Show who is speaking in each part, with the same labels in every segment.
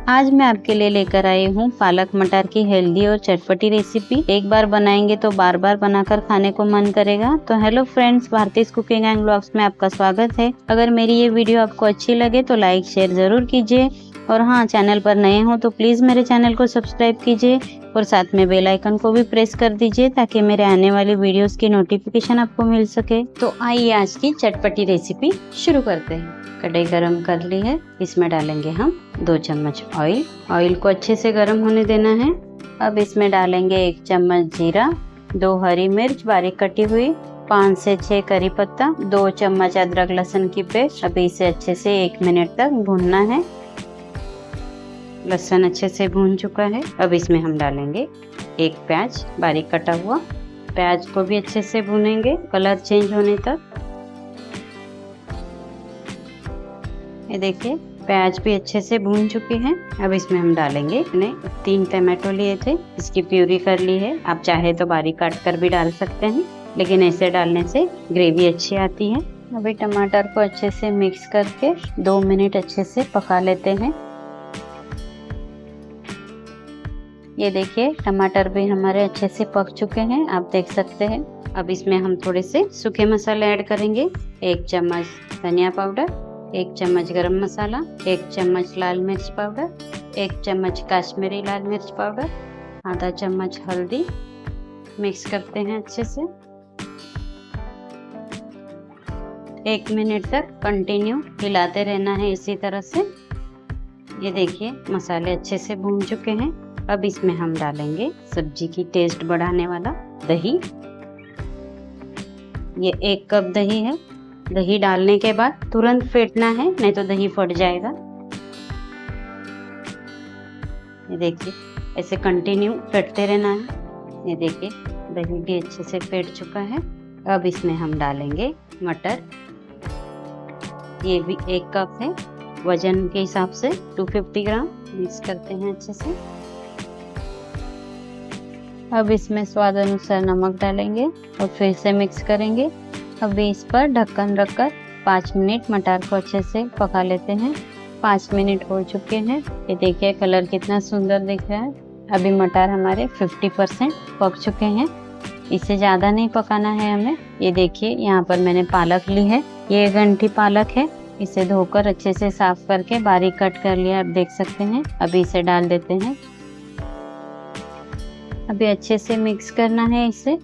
Speaker 1: आज मैं आपके लिए लेकर आई हूँ पालक मटर की हेल्दी और चटपटी रेसिपी। एक बार बनाएंगे तो बार बार बनाकर खाने को मन करेगा। तो हेलो फ्रेंड्स, भारतीय कुकिंग एंड ब्लॉग्स में आपका स्वागत है। अगर मेरी ये वीडियो आपको अच्छी लगे तो लाइक शेयर जरूर कीजिए और हाँ, चैनल पर नए हो तो प्लीज मेरे चैनल को सब्सक्राइब कीजिए और साथ में बेल आइकन को भी प्रेस कर दीजिए ताकि मेरे आने वाली वीडियोस की नोटिफिकेशन आपको मिल सके। तो आइए आज की चटपटी रेसिपी शुरू करते हैं। कढ़ाई गरम कर ली है, इसमें डालेंगे हम 2 चम्मच ऑयल। ऑयल को अच्छे से गरम होने देना है। अब इसमें डालेंगे 1 चम्मच जीरा, 2 हरी मिर्च बारीक कटी हुई, 5 से 6 करी पत्ता, 2 चम्मच अदरक लहसुन की पेस्ट। अभी इसे अच्छे से 1 मिनट तक भूनना है। लहसुन अच्छे से भून चुका है। अब इसमें हम डालेंगे 1 प्याज बारीक कटा हुआ। प्याज को भी अच्छे से भूनेंगे कलर चेंज होने तक। ये देखिए प्याज भी अच्छे से भून चुके हैं। अब इसमें हम डालेंगे, मैंने 3 टमाटो लिए थे, इसकी प्यूरी कर ली है। आप चाहे तो बारीक काट कर भी डाल सकते हैं, लेकिन ऐसे डालने से ग्रेवी अच्छी आती है। अभी टमाटर को अच्छे से मिक्स करके 2 मिनट अच्छे से पका लेते हैं। ये देखिए टमाटर भी हमारे अच्छे से पक चुके हैं, आप देख सकते हैं। अब इसमें हम थोड़े से सूखे मसाले ऐड करेंगे। 1 चम्मच धनिया पाउडर, 1 चम्मच गरम मसाला, 1 चम्मच लाल मिर्च पाउडर, 1 चम्मच कश्मीरी लाल मिर्च पाउडर, आधा चम्मच हल्दी। मिक्स करते हैं अच्छे से। 1 मिनट तक कंटिन्यू हिलाते रहना है इसी तरह से। ये देखिए मसाले अच्छे से भून चुके हैं। अब इसमें हम डालेंगे सब्जी की टेस्ट बढ़ाने वाला दही। ये 1 कप दही है। दही डालने के बाद तुरंत फेंटना है, नहीं तो दही फट जाएगा। ये देखिए ऐसे कंटिन्यू फेंटते रहना है। ये देखिए दही भी अच्छे से फेंट चुका है। अब इसमें हम डालेंगे मटर। ये भी 1 कप है, वजन के हिसाब से 250 ग्राम। मिक्स करते हैं अच्छे से। अब इसमें स्वाद अनुसार नमक डालेंगे और फिर से मिक्स करेंगे। अभी इस पर ढक्कन रखकर 5 मिनट मटर को अच्छे से पका लेते हैं। 5 मिनट हो चुके हैं। ये देखिए कलर कितना सुंदर दिख रहा है। अभी मटर हमारे 50% पक चुके हैं। इससे ज़्यादा नहीं पकाना है हमें। ये देखिए यहाँ पर मैंने पालक ली है, ये 1 गंठी पालक है। इसे धोकर अच्छे से साफ करके बारीक कट कर लिया, आप देख सकते हैं। अभी इसे डाल देते हैं। अभी अच्छे से मिक्स करना है इसे।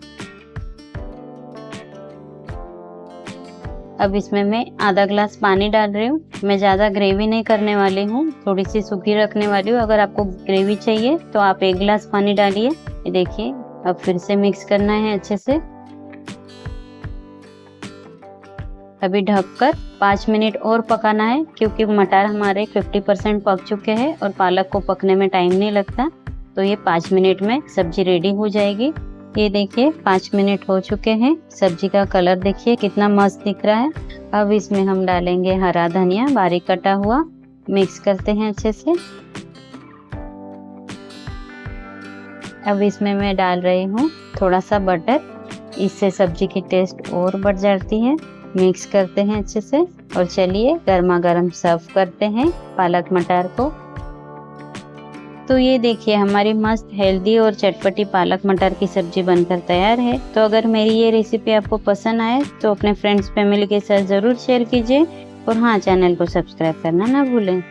Speaker 1: अब इसमें मैं आधा ग्लास पानी डाल रही हूँ। मैं ज़्यादा ग्रेवी नहीं करने वाली हूँ, थोड़ी सी सूखी रखने वाली हूँ। अगर आपको ग्रेवी चाहिए तो आप 1 ग्लास पानी डालिए। ये देखिए अब फिर से मिक्स करना है अच्छे से। अभी ढककर 5 मिनट और पकाना है, क्योंकि मटर हमारे 50% पक चुके हैं और पालक को पकने में टाइम नहीं लगता। तो ये 5 मिनट में सब्जी रेडी हो जाएगी। ये देखिए 5 मिनट हो चुके हैं। सब्जी का कलर देखिए कितना मस्त दिख रहा है। अब इसमें हम डालेंगे हरा धनिया बारीक कटा हुआ। मिक्स करते हैं अच्छे से। अब इसमें मैं डाल रही हूँ थोड़ा सा बटर, इससे सब्जी की टेस्ट और बढ़ जाती है। मिक्स करते हैं अच्छे से और चलिए गर्मा गर्म सर्व करते हैं पालक मटर को। तो ये देखिए हमारी मस्त हेल्दी और चटपटी पालक मटर की सब्जी बनकर तैयार है। तो अगर मेरी ये रेसिपी आपको पसंद आए तो अपने फ्रेंड्स फैमिली के साथ ज़रूर शेयर कीजिए और हाँ, चैनल को सब्सक्राइब करना ना भूलें।